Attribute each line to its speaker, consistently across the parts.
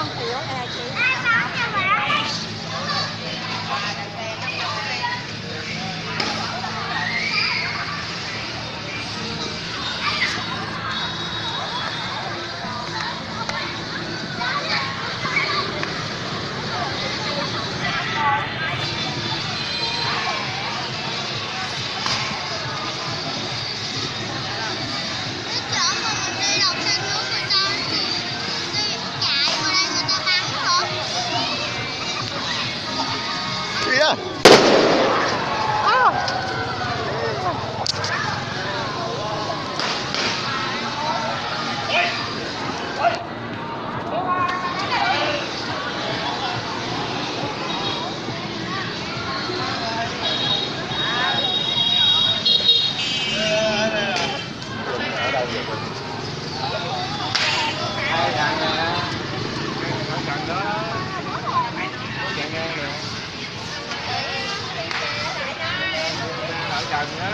Speaker 1: con kiểu chị.
Speaker 2: Gì đó? Ở đâu vậy? Hai thằng nè. Ở gần đó đó. Chạy ngang nè. Ở gần đó.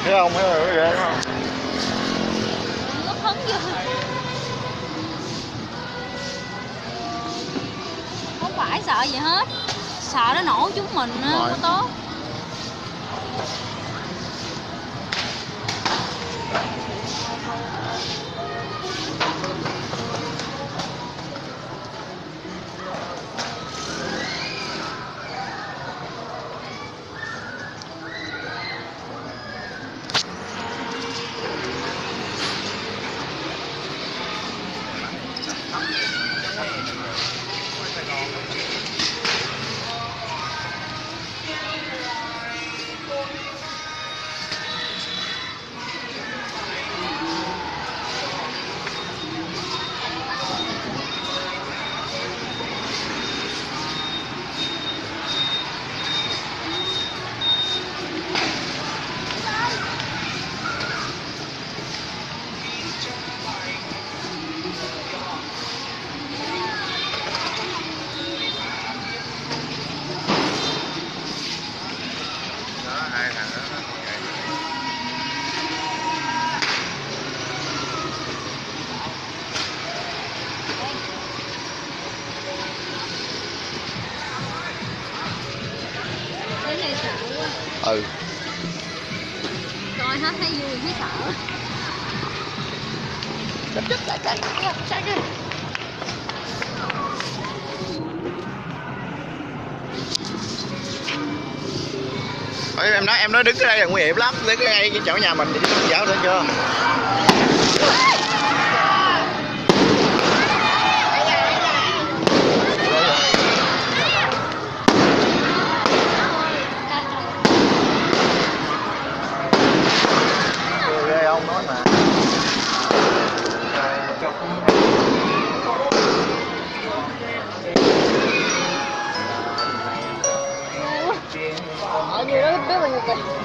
Speaker 2: Thấy không? Thấy rồi, ghê không?
Speaker 1: Nó phấn vô. Không phải sợ gì hết. Sợ nó nổ chúng mình á, không có tốt.
Speaker 2: Hai thằng đó nó chạy.
Speaker 1: Cái này sợ quá.
Speaker 2: Ừ.
Speaker 1: Coi hết thấy vui thấy sợ.
Speaker 2: Ê, em nói đứng ở đây là nguy hiểm lắm, đứng cái ngay cái chỗ nhà mình thì dở lên chưa? Ghê không nói mà.
Speaker 1: Ở như đó biết bao nhiêu kìa.